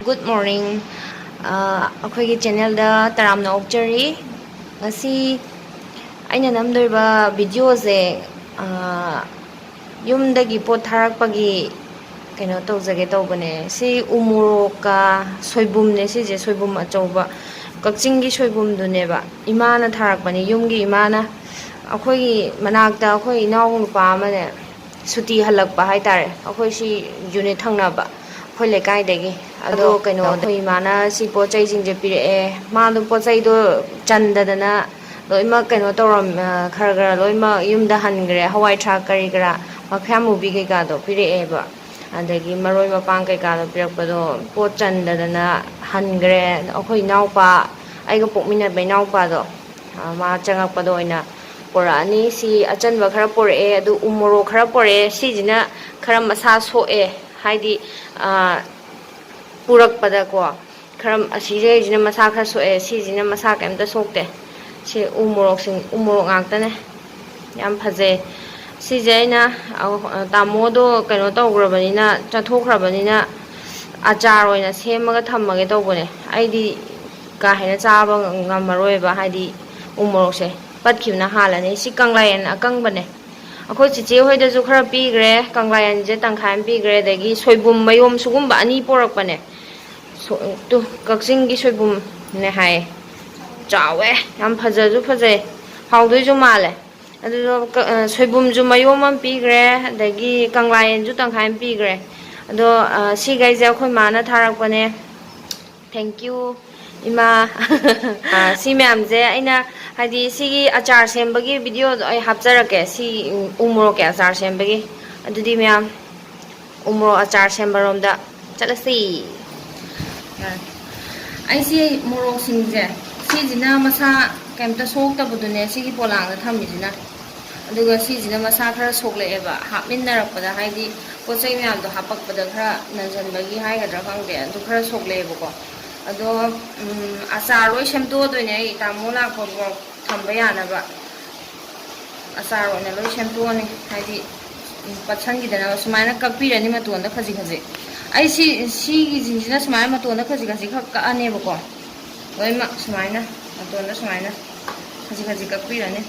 Good morning. ꯑꯩꯈꯣꯏꯒꯤ ꯆꯦꯅꯦꯜꯗ ꯇꯔꯥꯝꯅ ꯑꯣꯛꯆꯔꯤ. ꯉꯁꯤ ꯑꯩꯅ ꯅꯝꯗꯣꯏꯕ ꯚꯤꯗꯤꯑꯣꯁꯦ ꯌꯨꯝꯗꯒꯤ ꯄꯣꯠ ꯊꯥꯔꯛꯄꯒꯤ ꯀꯩꯅꯣ ꯇꯧꯖꯒꯦ ꯇꯧꯕꯅꯦ. ꯁꯤ ꯎꯃꯣꯔꯣꯛꯀ ꯁꯣꯏꯕꯨꯝꯅꯦ. ꯁꯤꯁꯦ ꯁꯣꯏꯕꯨꯝ ꯑꯆꯧꯕ ꯀꯛꯆꯤꯡꯒꯤ ꯁꯣꯏꯕꯨꯝꯗꯨꯅꯦꯕ. ꯏꯃꯥꯅ ꯊꯥꯔꯛꯄꯅꯦ. ꯌꯨꯝꯒꯤ ꯏꯃꯥꯅ ꯑꯩꯈꯣꯏꯒꯤ ꯃꯅꯥꯛꯇ ꯑꯩꯈꯣꯏ ꯏꯅꯥꯎ ꯅꯨꯄꯥ ꯑꯃꯅꯦ ꯁꯨꯇꯤ ꯍꯜꯂꯛꯄ ꯍꯥꯏꯇꯥꯔꯦ. ꯑꯩꯈꯣꯏ ꯁꯤ ꯌꯨꯅꯤꯠ ꯊꯪꯅꯕ ꯑꯩꯈꯣꯏ ꯂꯩꯀꯥꯏꯗꯒꯤ. ꯑꯗꯣ ꯀꯩꯅꯣ ꯑꯩꯈꯣꯏ ꯏꯃꯥꯅ ꯁꯤ ꯄꯣꯠ ꯆꯩꯁꯤꯡꯁꯦ ꯄꯤꯔꯛꯑꯦ. ꯃꯥꯗꯣ ꯄꯣꯠ ꯆꯩꯗꯣ ꯆꯟꯗꯗꯅ ꯂꯣꯏꯅꯃꯛ ꯀꯩꯅꯣ ꯈꯔ ꯂꯣꯏꯅꯃꯛ ꯌꯨꯝꯗ ꯍꯟꯈ꯭ꯔꯦ. ꯍꯋꯥꯏ ꯊꯔꯥꯛ ꯀꯔꯤ ꯀꯔꯥ ꯃꯈꯌꯥꯝ ꯃꯨꯕꯤ ꯀꯩꯀꯥꯗꯣ ꯄꯤꯔꯛꯑꯦꯕ. ꯑꯗꯒꯤ ꯃꯔꯣꯏ ꯃꯄꯥꯡ ꯀꯩꯀꯥꯗꯣ ꯄꯤꯔꯛꯄꯗꯣ ꯄꯣꯠ ꯆꯟꯗꯗꯅ ꯍꯟꯈ꯭ꯔꯦ. ꯑꯩꯈꯣꯏ ꯏꯅꯥꯎꯄꯥ ꯑꯩꯒ ꯄꯣꯛꯃꯤꯟꯅꯕ ꯏꯅꯥꯎꯄꯥꯗꯣ ꯃꯥ ꯆꯪꯉꯛꯄꯗ ꯑꯣꯏꯅ ꯄꯣꯔꯛꯑꯅꯤ. ꯁꯤ ꯑꯆꯟꯕ ꯈꯔ ꯄꯣꯔꯛꯑꯦ. ꯑꯗꯨ ꯎ ꯃꯣꯔꯣꯛ ꯈꯔ ꯄꯣꯔꯛꯑꯦ. ꯁꯤꯁꯤꯅ ꯈꯔ ꯃꯁꯥ ꯁꯣꯛꯑꯦ. ꯍꯥꯏꯗꯤ ꯄꯨꯔꯛꯄꯗꯀꯣ ꯈꯔ ꯑꯁꯤꯖꯩꯁꯤꯅ ꯃꯁꯥ ꯈꯔ ꯁꯣꯛꯑꯦ. ꯁꯤꯁꯤꯅ ꯃꯁꯥ ꯀꯩꯝꯇ ꯁꯣꯛꯇꯦ. ꯁꯤ ꯎ ꯃꯣꯔꯣꯛ ꯉꯥꯛꯇꯅꯦ. ꯌꯥꯝ ꯐꯖꯩ. ꯁꯤꯁꯦ ꯑꯩꯅ ꯇꯥꯃꯣꯗꯣ ꯀꯩꯅꯣ ꯇꯧꯈ꯭ꯔꯕꯅꯤꯅ ꯆꯠꯊꯣꯛꯈ꯭ꯔꯕꯅꯤꯅ ꯑꯆꯥꯔ ꯑꯣꯏꯅ ꯁꯦꯝꯃꯒ ꯊꯝꯃꯒꯦ ꯇꯧꯕꯅꯦ. ꯑꯩꯗꯤ ꯀꯥ ꯍꯦꯟꯅ ꯆꯥꯕ ꯉꯝꯃꯔꯣꯏꯕ. ꯍꯥꯏꯗꯤ ꯎ ꯃꯣꯔꯣꯛꯁꯦ ꯄꯠꯈꯤꯕꯅ ꯍꯥꯜꯂꯅꯤ. ꯁꯤ ꯀꯪꯂꯥꯌꯦꯟ ꯑꯀꯪꯕꯅꯦ. ꯑꯩꯈꯣꯏ ꯆꯤꯆꯦ ꯍꯣꯏꯗꯁꯨ ꯈꯔ ꯄꯤꯈ꯭ꯔꯦ. ꯀꯪꯂꯥꯌꯦꯟꯁꯦ ꯇꯪꯈꯥꯏ ꯑꯃ ꯄꯤꯈ꯭ꯔꯦ. ꯑꯗꯒꯤ ꯁꯣꯏꯕꯨꯝ ꯃꯌꯣꯝ ꯁꯨꯒꯨꯝꯕ ꯑꯅꯤ ꯄꯣꯔꯛꯄꯅꯦ. ꯀꯛꯆꯤꯡꯒꯤ ꯁꯣꯏꯕꯨꯝꯅꯦ ꯍꯥꯏꯌꯦ. ꯆꯥꯎꯋꯦ. ꯌꯥꯝ ꯐꯖꯁꯨ ꯐꯖꯩ. ꯍꯥꯎꯗꯣꯏꯁꯨ ꯃꯥꯜꯂꯦ. ꯑꯗꯨꯗꯣ ꯁꯣꯏꯕꯨꯝꯁꯨ ꯃꯌꯣꯝ ꯑꯃ ꯄꯤꯈ꯭ꯔꯦ. ꯑꯗꯒꯤ ꯀꯪꯂꯥꯌꯦꯟꯁꯨ ꯇꯪꯈꯥꯏ ꯑꯃ ꯄꯤꯈ꯭ꯔꯦ. ꯑꯗꯣ ꯁꯤꯈꯩꯁꯦ ꯑꯩꯈꯣই ꯃꯥꯅ ꯊꯥꯔꯛꯄꯅꯦ. ꯊꯦꯡꯀ꯭ꯌꯨ ꯏꯃꯥ. ꯁꯤ ꯃꯌꯥꯝꯁꯦ ꯑꯩꯅ ꯍꯥꯏꯗꯤ ꯁꯤꯒꯤ ꯑꯆꯥꯔ ꯁꯦꯝꯕꯒꯤ ꯚꯤꯗꯤꯑꯣꯗꯣ ꯑꯩ ꯍꯥꯞꯆꯔꯛꯀꯦ. ꯁꯤ ꯎ ꯃꯣꯔꯣꯛꯀꯤ ꯑꯆꯥꯔ ꯁꯦꯝꯕꯒꯤ. ꯑꯗꯨꯗꯤ ꯃꯌꯥꯝ ꯎ ꯃꯣꯔꯣꯛ ꯑꯆꯥꯔ ꯁꯦꯝꯕꯔꯣꯝꯗ ꯆꯠꯂꯁꯤ. ꯑꯩꯁꯤ ꯃꯣꯔꯣꯛꯁꯤꯡꯁꯦ ꯁꯤꯁꯤꯅ ꯃꯁꯥ ꯀꯩꯝꯇ ꯁꯣꯛꯇꯕꯗꯨꯅꯦ ꯁꯤꯒꯤ ꯄꯣꯂꯥꯡꯗ ꯊꯝꯃꯤꯁꯤꯅ. ꯑꯗꯨꯒ ꯁꯤꯁꯤꯅ ꯃꯁꯥ ꯈꯔ ꯁꯣꯛꯂꯛꯑꯦꯕ. ꯍꯥꯞꯃꯤꯟꯅꯔꯛꯄꯗ ꯍꯥꯏꯗꯤ ꯄꯣꯠ ꯆꯩ ꯃꯌꯥꯝꯗꯣ ꯍꯥꯞꯄꯛꯄꯗ ꯈꯔ ꯅꯟꯁꯤꯟꯕꯒꯤ ꯍꯥꯏꯒꯗ꯭ꯔꯥ ꯈꯪꯗꯦ. ꯑꯗꯨ ꯈꯔ ꯁꯣꯛꯂꯛꯑꯦꯕꯀꯣ. ꯑꯗꯣ ꯑꯆꯥꯔ ꯂꯣꯏ ꯁꯦꯝꯗꯣꯛꯑꯗꯣꯏꯅꯦ. ꯑꯩ ꯇꯥꯃꯣ ꯂꯥꯛꯄꯐꯥꯎ ꯊꯝꯕ ꯌꯥꯅꯕ ꯑꯆꯥꯔ ꯑꯣꯏꯅ ꯂꯣꯏ ꯁꯦꯝꯗꯣꯛꯑꯅꯤ. ꯍꯥꯏꯗꯤ ꯄꯠꯁꯟꯈꯤꯗꯅꯕ. ꯁꯨꯃꯥꯏꯅ ꯀꯛꯄꯤꯔꯅꯤ ꯃꯇꯣꯟꯗ ꯈꯖꯤꯛ ꯈꯖꯤꯛ. ꯑꯩ ꯁꯤꯒꯤꯁꯤꯡꯁꯤꯅ ꯁꯨꯃꯥꯏꯅ ꯃꯇꯣꯟꯗ ꯈꯖꯤꯛ ꯈꯖꯤꯛ ꯈꯛ ꯀꯛꯑꯅꯦꯕꯀꯣ. ꯂꯣꯏꯅꯃꯛ ꯁꯨꯃꯥꯏꯅ ꯃꯇꯣꯟꯗ ꯁꯨꯃꯥꯏꯅ ꯈꯖꯤꯛ ꯈꯖꯤꯛ ꯀꯛꯄꯤꯔꯅꯤ.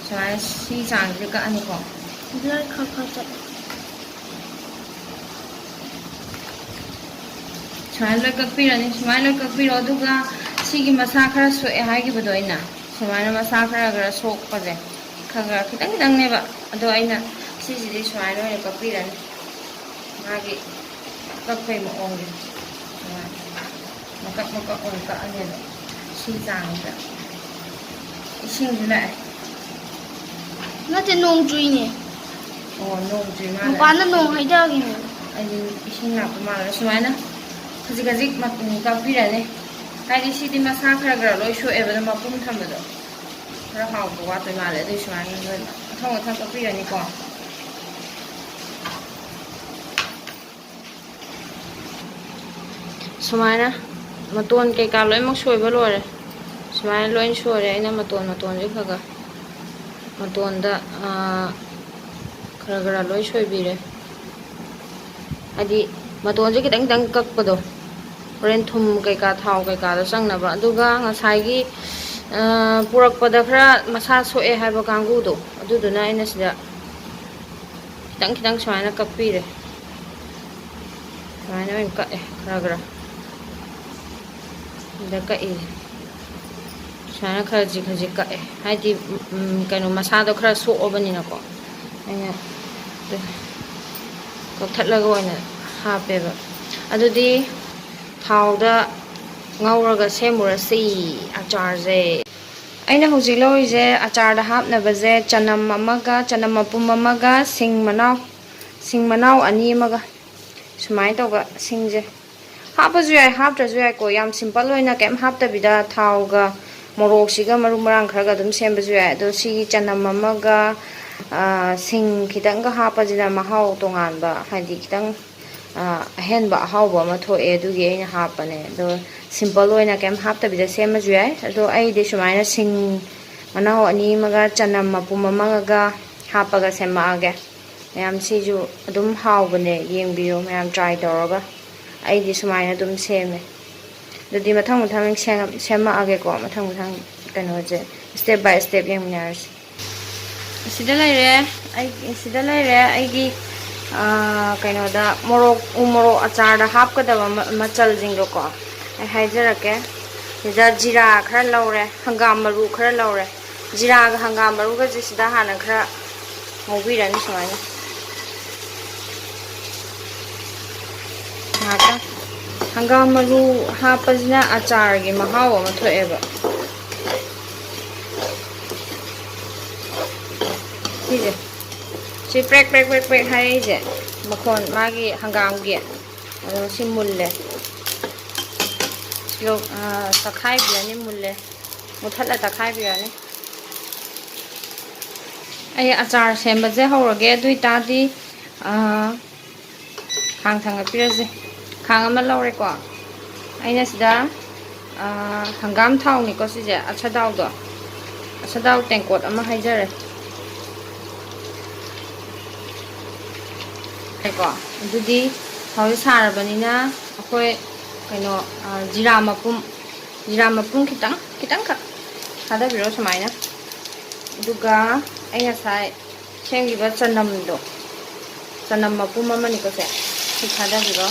ꯁꯨꯃꯥꯏꯅ ꯁꯤ ꯆꯥꯡꯁꯤꯗ ꯀꯛꯑꯅꯤꯀꯣ. ꯕ꯭ꯂꯔ ꯈꯔ ꯈꯔ ꯆꯠꯂꯦ. ꯁꯨꯃꯥꯏꯅ ꯂꯣꯏ ꯀꯛꯄꯤꯔꯅꯤ. ꯁꯨꯃꯥꯏꯅ ꯂꯣꯏ ꯀꯛꯄꯤꯔꯣ. ꯑꯗꯨꯒ ꯁꯤꯒꯤ ꯃꯁꯥ ꯈꯔ ꯁꯣꯛꯑꯦ ꯍꯥꯏꯈꯤꯕꯗꯣ ꯑꯩꯅ. ꯁꯨꯃꯥꯏꯅ ꯃꯁꯥ ꯈꯔ ꯁꯣꯛꯄꯁꯦ ꯈꯔ ꯈꯤꯇꯪ ꯈꯤꯇꯪꯅꯦꯕ. ꯑꯗꯣ ꯑꯩꯅ ꯁꯤꯁꯤꯗꯤ ꯁꯨꯃꯥꯏꯅ ꯑꯣꯏꯅ ꯀꯛꯄꯤꯔꯅꯤ. ꯃꯥꯒꯤ ꯀꯛꯄꯩ ꯃꯑꯣꯡꯁꯦ ꯁꯨꯃꯥꯏꯅ ꯃꯀꯛ ꯃꯀꯛ ꯑꯣꯏꯅ ꯀꯛꯑꯅꯦꯕ. ꯁꯤ ꯆꯥꯡꯁꯤꯗ. ꯏꯁꯤꯡꯁꯨ ꯂꯥꯛꯑꯦ. ꯅꯠꯇꯦ ꯅꯣꯡ ꯆꯨꯏꯅꯦ. ꯑꯣ ꯅꯣꯡ ꯆꯨꯏ ꯃꯥꯜꯂꯦ. ꯃꯄꯥꯟꯗ ꯅꯣꯡ ꯍꯩꯊꯈꯤꯅꯦ. ꯑꯩꯗꯤ ꯏꯁꯤꯡ ꯂꯥꯛꯄ ꯃꯥꯜꯂꯦ. ꯁꯨꯃꯥꯏꯅ ꯈꯖꯤꯛ ꯈꯖꯤꯛ ꯀꯛꯄꯤꯔꯅꯤ. ꯍꯥꯏꯗꯤ ꯁꯤꯗꯤ ꯃꯁꯥ ꯈꯔ ꯂꯣꯏ ꯁꯣꯛꯑꯦꯕ. ꯑꯗꯨꯝ ꯃꯄꯨꯝ ꯊꯝꯕꯗꯣ ꯈꯔ ꯍꯥꯎꯕ ꯋꯥꯠꯇꯣꯏ ꯃꯥꯜꯂꯦ. ꯑꯗꯨꯏ ꯁꯨꯃꯥꯏꯅ ꯃꯊꯪ ꯃꯊꯪ ꯀꯛꯄꯤꯔꯅꯤꯀꯣ. ꯁꯨꯃꯥꯏꯅ ꯃꯇꯣꯟ ꯀꯩꯀꯥ ꯂꯣꯏꯅꯃꯛ ꯁꯣꯏꯕ ꯂꯣꯏꯔꯦ. ꯁꯨꯃꯥꯏꯅ ꯂꯣꯏ ꯁꯣꯏꯔꯦ. ꯑꯩꯅ ꯃꯇꯣꯟꯁꯦ ꯈꯔ ꯃꯇꯣꯟꯗ ꯈꯔ ꯂꯣꯏ ꯁꯣꯏꯕꯤꯔꯦ. ꯍꯥꯏꯗꯤ ꯃꯇꯣꯟꯁꯦ ꯈꯤꯇꯪ ꯈꯤꯇꯪ ꯀꯛꯄꯗꯣ ꯍꯣꯔꯦꯟ ꯊꯨꯝ ꯀꯩꯀꯥ ꯊꯥꯎ ꯀꯩꯀꯥꯗꯣ ꯆꯪꯅꯕ. ꯑꯗꯨꯒ ꯉꯁꯥꯏꯒꯤ ꯄꯨꯔꯛꯄꯗ ꯈꯔ ꯃꯁꯥ ꯁꯣꯛꯑꯦ ꯍꯥꯏꯕ ꯀꯥꯡꯕꯨꯗꯣ ꯑꯗꯨꯗꯨꯅ ꯑꯩꯅ ꯁꯤꯗ ꯈꯤꯇꯪ ꯈꯤꯇꯪ ꯁꯨꯃꯥꯏꯅ ꯀꯛꯄꯤꯔꯦ. ꯁꯨꯃꯥꯏꯅ ꯑꯣꯏꯅ ꯀꯛꯑꯦ ꯈꯔ ꯁꯤꯗ ꯀꯛꯏ. ꯁꯨꯃꯥꯏꯅ ꯈꯖꯤꯛ ꯈꯖꯤꯛ ꯀꯛꯑꯦ. ꯍꯥꯏꯗꯤ ꯀꯩꯅꯣ ꯃꯁꯥꯗꯣ ꯈꯔ ꯁꯣꯛꯑꯕꯅꯤꯅꯀꯣ. ꯑꯩꯅ ꯀꯛꯊꯠꯂꯒ ꯑꯣꯏꯅ ꯍꯥꯞꯄꯦꯕ. ꯑꯗꯨꯗꯤ ꯊꯥꯎꯗ ꯉꯧꯔꯒ ꯁꯦꯝꯃꯨꯔꯁꯤ ꯑꯆꯥꯔꯁꯦ. ꯑꯩꯅ ꯍꯧꯖꯤꯛ ꯂꯧꯔꯤꯁꯦ ꯑꯆꯥꯔꯗ ꯍꯥꯞꯅꯕꯁꯦ ꯆꯅꯝ ꯑꯃꯒ ꯆꯅꯝ ꯃꯄꯨꯝ ꯑꯃꯒ ꯁꯤꯡ ꯃꯅꯥꯎ 2 ꯑꯃꯒ ꯁꯨꯃꯥꯏꯅ ꯇꯧꯕ. ꯁꯤꯡꯁꯦ ꯍꯥꯞꯄꯁꯨ ꯌꯥꯏ ꯍꯥꯞꯇ꯭ꯔꯁꯨ ꯌꯥꯏꯀꯣ. ꯌꯥꯝ ꯁꯤꯝꯄꯜ ꯑꯣꯏꯅ ꯀꯩꯝ ꯍꯥꯞꯇꯕꯤꯗ ꯊꯥꯎꯒ ꯃꯣꯔꯣꯛꯁꯤꯒ ꯃꯔꯨ ꯃꯔꯥꯡ ꯈꯔꯒ ꯑꯗꯨꯝ ꯁꯦꯝꯕꯁꯨ ꯌꯥꯏ. ꯑꯗꯣ ꯁꯤꯒꯤ ꯆꯅꯝ ꯑꯃꯒ ꯁꯤꯡ ꯈꯤꯇꯪꯒ ꯍꯥꯞꯄꯁꯤꯅ ꯃꯍꯥꯎ ꯇꯣꯉꯥꯟꯕ ꯍꯥꯏꯗꯤ ꯈꯤꯇꯪ ꯑꯍꯦꯟꯕ ꯑꯍꯥꯎꯕ ꯑꯃ ꯊꯣꯛꯑꯦ ꯑꯗꯨꯒꯤ ꯑꯩꯅ ꯍꯥꯞꯄꯅꯦ ꯑꯗꯣ ꯁꯤꯝꯄꯜ ꯑꯣꯏꯅ ꯀꯩꯝ ꯍꯥꯞꯇꯕꯤꯗ ꯁꯦꯝꯃꯁꯨ ꯌꯥꯏ ꯑꯗꯣ ꯑꯩꯗꯤ ꯁꯨꯃꯥꯏꯅ ꯁꯤꯡ ꯃꯅꯥꯎ ꯑꯅꯤ ꯑꯃꯒ ꯆꯅꯝ ꯃꯄꯨꯝ ꯑꯃꯒ ꯍꯥꯞꯄꯒ ꯁꯦꯝꯃꯛꯑꯒꯦ ꯃꯌꯥꯝ ꯁꯤꯁꯨ ꯑꯗꯨꯝ ꯍꯥꯎꯕꯅꯦ ꯌꯦꯡꯕꯤꯌꯨ ꯃꯌꯥꯝ ꯇ꯭ꯔꯥꯏ ꯇꯧꯔꯒ ꯑꯩꯗꯤ ꯁꯨꯃꯥꯏꯅ ꯑꯗꯨꯝ ꯁꯦꯝꯃꯦ ꯑꯗꯨꯗꯤ ꯃꯊꯪ ꯃꯊꯪ ꯁꯦꯝꯃꯛꯑꯒꯦꯀꯣ ꯃꯊꯪ ꯃꯊꯪ ꯀꯩꯅꯣꯁꯦ ꯁ꯭ꯇꯦꯞ ꯕꯥꯏ ꯁ꯭ꯇꯦꯞ ꯌꯦꯡꯃꯤꯟꯅꯔꯁꯤ ꯁꯤꯗ ꯂꯩꯔꯦ ꯁꯤꯗ ꯂꯩꯔꯦ ꯑꯩꯒꯤ ꯀꯩꯅꯣꯗ ꯎ ꯃꯣꯔꯣꯛ ꯑꯆꯥꯔꯗ ꯍꯥꯞꯀꯗꯕ ꯃꯆꯜꯁꯤꯡꯗꯣꯀꯣ ꯑꯩ ꯍꯥꯏꯖꯔꯛꯀꯦ ꯁꯤꯗ ꯖꯤꯔꯥ ꯈꯔ ꯂꯧꯔꯦ ꯍꯪꯒꯥꯝ ꯃꯔꯨ ꯈꯔ ꯂꯧꯔꯦ ꯖꯤꯔꯥꯒ ꯍꯪꯒꯥꯝ ꯃꯔꯨꯒꯁꯦ ꯁꯤꯗ ꯍꯥꯟꯅ ꯈꯔ ꯉꯧꯕꯤꯔꯅꯤ ꯁꯨꯃꯥꯏꯅ ꯉꯥꯏꯍꯥꯛꯇꯪ ꯍꯪꯒꯥꯝ ꯃꯔꯨ ꯍꯥꯞꯄꯁꯤꯅ ꯑꯆꯥꯔꯒꯤ ꯃꯍꯥꯎ ꯑꯃ ꯊꯣꯛꯑꯦꯕ ꯁꯤꯁꯦ ꯁꯤ ꯄ꯭ꯔꯦꯛ ꯄ꯭ꯔꯦꯛ ꯄ꯭ꯔꯦꯛ ꯄ꯭ꯔꯦꯛ ꯍꯥꯏꯔꯛꯏꯁꯦ ꯃꯈꯣꯟ ꯃꯥꯒꯤ ꯍꯪꯒꯥꯝꯒꯤ ꯑꯗꯣ ꯁꯤ ꯃꯨꯜꯂꯦ ꯇꯛꯈꯥꯏꯕꯤꯔꯅꯤ ꯃꯨꯜꯂꯦ ꯃꯨꯊꯠꯂ ꯇꯛꯈꯥꯏꯕꯤꯔꯅꯤ ꯑꯩ ꯑꯆꯥꯔ ꯁꯦꯝꯕꯁꯦ ꯍꯧꯔꯒꯦ ꯑꯗꯨ ꯑꯣꯏꯇꯥꯔꯗꯤ ꯈꯥꯡ ꯊꯥꯡꯒꯠꯄꯤꯔꯁꯦ ꯈꯥꯡ ꯑꯃ ꯂꯧꯔꯦꯀꯣ ꯑꯩꯅ ꯁꯤꯗ ꯍꯪꯒꯥꯝ ꯊꯥꯎꯅꯤꯀꯣ ꯁꯤꯁꯦ ꯑꯆꯥꯊꯥꯎ ꯇꯦꯡꯀꯣꯠ ꯑꯃ ꯍꯩꯖꯔꯦ ꯀꯣ ꯑꯗꯨꯗꯤ ꯊꯥꯎꯁꯦ ꯁꯥꯔꯕꯅꯤꯅ ꯑꯩꯈꯣꯏ ꯀꯩꯅꯣ ꯖꯤꯔꯥ ꯃꯄꯨꯝ ꯈꯤꯇꯪꯈꯛ ꯊꯥꯗꯕꯤꯔꯣ ꯁꯨꯃꯥꯏꯅ ꯑꯗꯨꯒ ꯑꯩ ꯉꯁꯥꯏ ꯁꯦꯝꯈꯤꯕ ꯆꯅꯝ ꯃꯄꯨꯝ ꯑꯃꯅꯤꯀꯣ ꯁꯤ ꯊꯥꯗꯕꯤꯔꯣ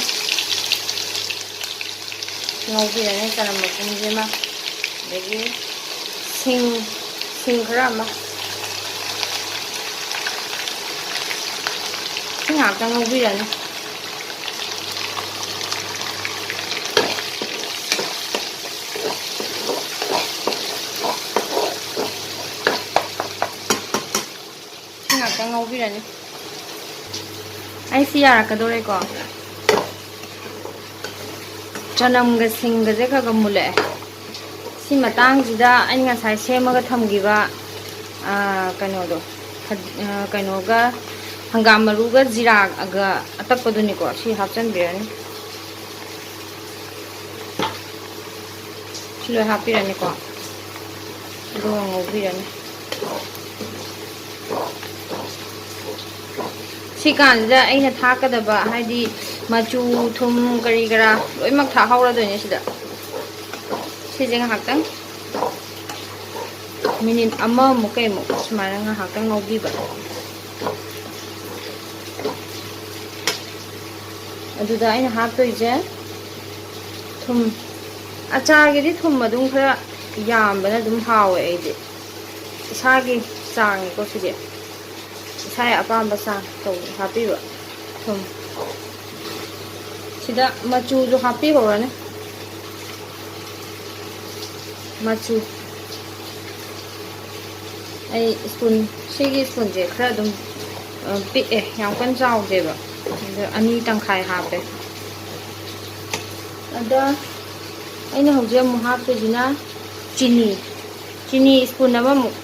ꯉꯧꯕꯤꯔꯅꯤ ꯆꯅꯝ ꯃꯄꯨꯝꯁꯤꯃ ꯑꯗꯒꯤ ꯁꯤꯡ ꯈꯔ ꯑꯃ ꯁꯤ ꯉꯥꯛꯇꯪ ꯉꯧꯕꯤꯔꯅꯤ ꯁꯤ ꯉꯥꯛꯇꯪ ꯉꯧꯕꯤꯔꯅꯤ ꯑꯩ ꯁꯤ ꯌꯥꯔꯛꯀꯗꯣꯔꯦꯀꯣ ꯆꯅꯝꯒ ꯁꯤꯡꯒꯁꯦ ꯈꯔ ꯃꯨꯜꯂꯛꯑꯦ ꯁꯤ ꯃꯇꯥꯡꯁꯤꯗ ꯑꯩꯅ ꯉꯁꯥꯏ ꯁꯦꯝꯃꯒ ꯊꯝꯈꯤꯕ ꯀꯩꯅꯣꯒ ꯍꯪꯒꯥꯝ ꯃꯔꯨꯒ ꯖꯤꯔꯥꯒ ꯑꯇꯛꯄꯗꯨꯅꯤꯀꯣ ꯁꯤ ꯍꯥꯞꯆꯤꯟꯕꯤꯔꯅꯤ ꯁꯤ ꯂꯣꯏ ꯍꯥꯞꯄꯤꯔꯅꯤꯀꯣ ꯑꯗꯨꯒ ꯉꯧꯕꯤꯔꯅꯤ ꯁꯤ ꯀꯥꯟꯁꯤꯗ ꯑꯩꯅ ꯊꯥꯛꯀꯗꯕ ꯍꯥꯏꯗꯤ ꯃꯆꯨ ꯊꯨꯝ ꯀꯔꯤ ꯀꯔꯥ ꯂꯣꯏꯅꯃꯛ ꯊꯥꯛꯍꯧꯔꯗꯣꯏꯅꯦ ꯁꯤꯗ ꯁꯤꯁꯦ ꯉꯥꯏꯍꯥꯛꯇꯪ ꯃꯤꯅꯤꯠ ꯑꯃꯃꯨꯛ ꯀꯩꯃꯨꯛ ꯁꯨꯃꯥꯏꯅ ꯉꯥꯏꯍꯥꯛꯇꯪ ꯉꯧꯕꯤꯕ ꯑꯗꯨꯗ ꯑꯩꯅ ꯍꯥꯞꯇꯣꯏꯁꯦ ꯊꯨꯝ ꯑꯆꯥꯔꯒꯤꯗꯤ ꯊꯨꯝ ꯑꯗꯨꯝ ꯈꯔ ꯌꯥꯝꯕꯅ ꯑꯗꯨꯝ ꯍꯥꯎꯋꯦ ꯑꯩꯗꯤ ꯏꯁꯥꯒꯤ ꯆꯥꯡꯅꯤꯀꯣ ꯁꯤꯗꯤ ꯏꯁꯥꯒꯤ ꯑꯄꯥꯝꯕ ꯆꯥꯡ ꯍꯥꯞꯄꯤꯕ ꯊꯨꯝ ꯁꯤꯗ ꯃꯆꯨꯁꯨ ꯍꯥꯞꯄꯤꯍꯧꯔꯅꯤ ꯃꯆꯨ ꯑꯩ ꯁꯤꯒꯤ ꯁ꯭ꯄꯨꯟꯁꯦ ꯈꯔ ꯑꯗꯨꯝ ꯄꯤꯛꯑꯦ ꯌꯥꯝ ꯀꯟꯅ ꯆꯥꯎꯗꯦꯕ ꯑꯗ 2 ꯇꯪꯈꯥꯏ ꯍꯥꯞꯄꯦ ꯑꯗ ꯑꯩꯅ ꯍꯧꯖꯤꯛ ꯑꯃꯨꯛ ꯍꯥꯞꯇꯣꯏꯁꯤꯅ ꯆꯤꯅꯤ ꯁ꯭ꯄꯨꯟ ꯑꯃꯃꯨꯛ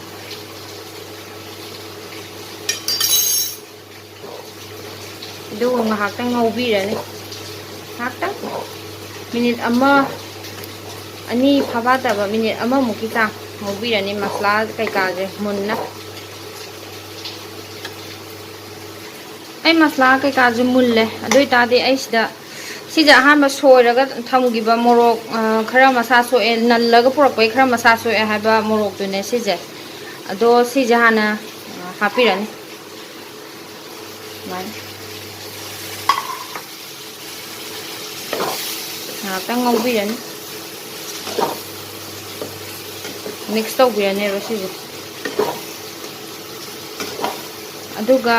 ꯑꯗꯨꯒ ꯉꯥꯏꯍꯥꯛꯇꯪ ꯉꯧꯕꯤꯔꯅꯤ ꯉꯥꯏꯍꯥꯛꯇꯪ ꯃꯤꯅꯤꯠ 1-2 ꯐꯥꯐꯠꯇꯕ ꯃꯤꯅꯤꯠ 1ꯃꯨꯛꯀꯤ ꯆꯥꯡ ꯉꯧꯕꯤꯔꯅꯤ ꯃꯁꯂꯥ ꯀꯩꯀꯥꯁꯦ ꯃꯨꯟꯅ ꯑꯩ ꯃꯁꯂꯥ ꯀꯩꯀꯥꯁꯦ ꯃꯨꯜꯂꯦ ꯑꯗꯨ ꯑꯣꯏꯇꯥꯔꯗꯤ ꯑꯩ ꯁꯤꯁꯦ ꯑꯍꯥꯟꯕ ꯁꯣꯏꯔꯒ ꯊꯝꯈꯤꯕ ꯃꯣꯔꯣꯛ ꯈꯔ ꯃꯁꯥ ꯁꯣꯛꯑꯦ ꯅꯜꯂꯒ ꯄꯨꯔꯛꯄꯩ ꯈꯔ ꯃꯁꯥ ꯁꯣꯛꯑꯦ ꯍꯥꯏꯕ ꯃꯣꯔꯣꯛꯇꯨꯅꯦ ꯁꯤꯁꯦ ꯑꯗꯣ ꯁꯤꯁꯦ ꯍꯥꯟꯅ ꯍꯥꯞꯄꯤꯔꯅꯤ ꯁꯨꯃꯥꯏꯅ ꯉꯥꯏꯍꯥꯛꯇꯪ ꯉꯧꯕꯤꯔꯅꯤ ꯃꯤꯛꯁ ꯇꯧꯕꯤꯔꯅꯦꯕ ꯁꯤꯁꯦ ꯑꯗꯨꯒ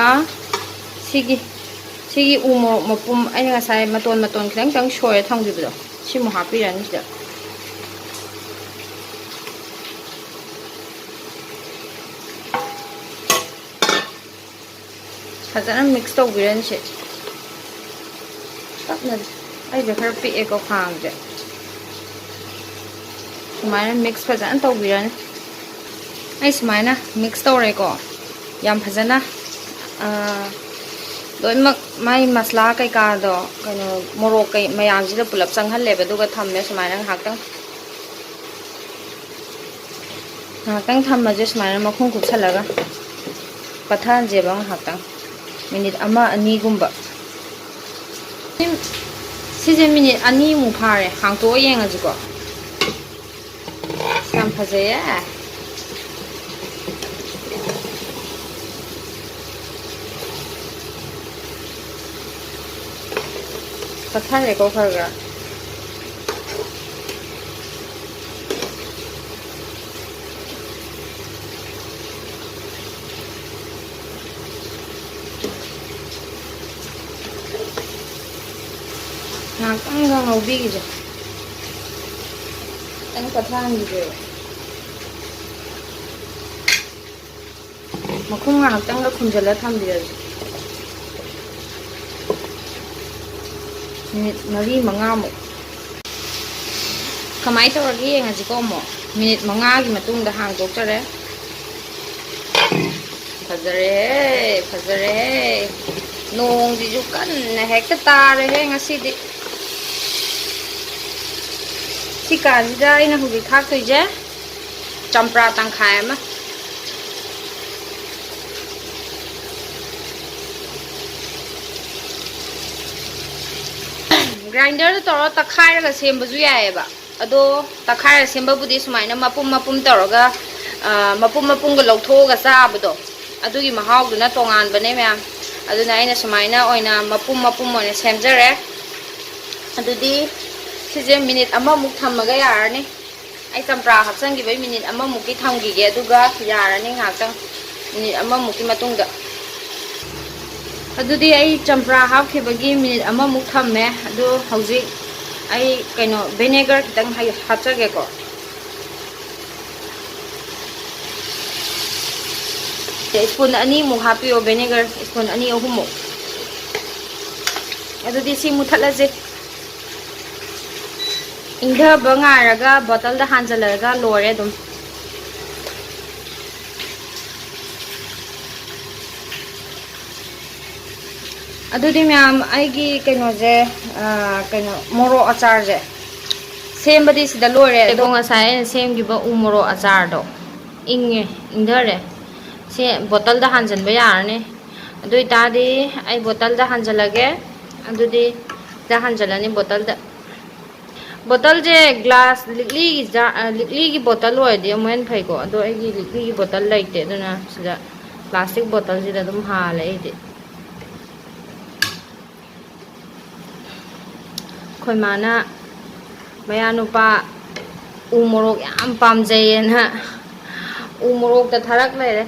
ꯁꯤꯒꯤ ꯎ ꯃꯣꯔꯣꯛ ꯃꯄꯨꯝ ꯑꯩꯅ ꯉꯁꯥꯏ ꯃꯇꯣꯟ ꯈꯤꯇꯪ ꯁꯣꯏꯔ ꯊꯝꯈꯤꯕꯗꯣ ꯁꯤꯃꯨꯛ ꯍꯥꯞꯄꯤꯔꯅꯤ ꯁꯤꯗ ꯐꯖꯅ ꯃꯤꯛꯁ ꯇꯧꯕꯤꯔꯅꯤ ꯁꯤ ꯇꯞꯅ ꯑꯩꯁꯦ ꯈꯔ ꯄꯤꯛꯑꯦꯀꯣ ꯈꯥꯡꯁꯦ ꯁꯨꯃꯥꯏꯅ ꯃꯤꯛꯁ ꯐꯖꯅ ꯇꯧꯕꯤꯔꯅꯤ ꯑꯩ ꯁꯨꯃꯥꯏꯅ ꯃꯤꯛꯁ ꯇꯧꯔꯦꯀꯣ ꯌꯥꯝ ꯐꯖꯅ loimak mai masla kai ka do kano morok kai mayam ji da pulap changhal leba duga thamme sumaina haktang haktang thamma je sumaina makhung kup salaga pathan je bang haktang minute ama ani gumba si je minute ani mu phare hang to yeng aji ko sam phaje ya pathan le ko kharga Ang ngaubi gitu. Ang pathan gitu. Makhung ngakhtang la khunjala thambira. Minute mari manga mo. Kamai tawagi ngaji ko mo. Minute manga gi matungda hang doktere. Fazare, fazare. Nong di ju kan na hekta tare he ngasidi. Si kanjida ina hugi khak toije champra tangkhai ma grinder toro takhai ra semba ju yae ba ado takhai ra semba budi sumaina mapum toroga mapum ga loktho ga sa bado adugi mahau du na tongan bane myam aduna ina sumaina oina mapum oina semjare adudi size minute ama muk thamaga yarani ai champra hapsang gi bai minute ama muk ki thamgi ge aduga yarani ngakang minute ama muk ki matungda adudi ai champra hap khibagi minute ama muk thamme adu hauji ai kaino vinegar kitang hapchage ko spoon ani muk hapio vinegar spoon ani ahum muk adudi si muthallaje इंधा बंगारगा बोतल दा हांजलरगा लोरे दुम अदुदी ma'am आइगी कइनो जे कइनो मोरो अचार जे सेमबदी सिदा लोरे दो ngसाय सेमगिबा उमोरो अचार दो इंगे इंधरे से बोतल दा हांजनबा यारने अदुई तादी आई बोतल दा हांजलगे अदुदी दा हांजलनी बोतल दा बोतल जे ग्लास लिकली की बोतल होयदि अमन फैको अदो एगी लिकली की बोतल लाइते अदुना सिदा प्लास्टिक बोतल सिदा दum हाले इदि खोय माना मया नुपा उ मोरोक याम पामजैना उ मोरोक ता थरक लेरे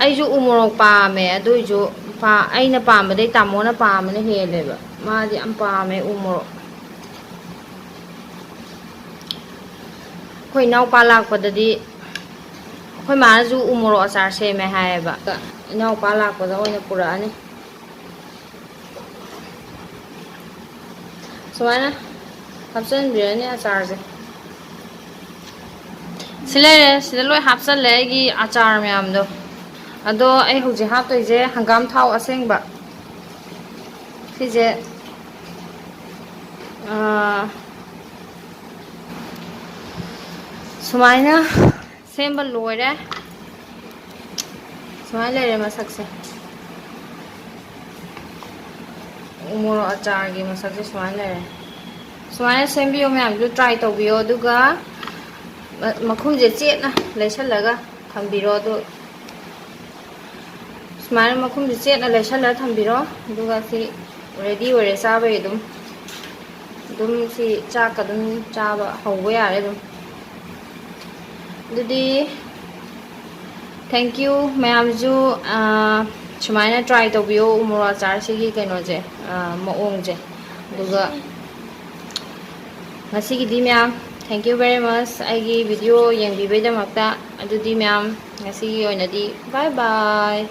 आइजु उ मोरोक पामे अदुइजु aina pamade tamona pamane heleba madi am pame umoro khoi naw palak padadi khoi maju umoro achar se me haeba naw palak pada oina purani suana hapsan birani achar je sile loi hapsan legi achar myam do ado ai huji hap toije hangam thau asengba sije sumaina semba loire sumai lere masakse umoro achar gi masakse sumai lere sumaina sembiyo myam ju try tobiyo duga makhung je chetna leisalaga thambiro do Smile makum di set na lesha la thambiro duga si ready ore sabe dum si cha ka dum cha ba hawwe yare dum dudi thank you mayam ju sumaina try to bio umura achar si gi kaino je maong je duga ngasi gi di mayam thank you very much ai gi video yeng bi bai da makta adudi mayam ngasi gi oina di bye bye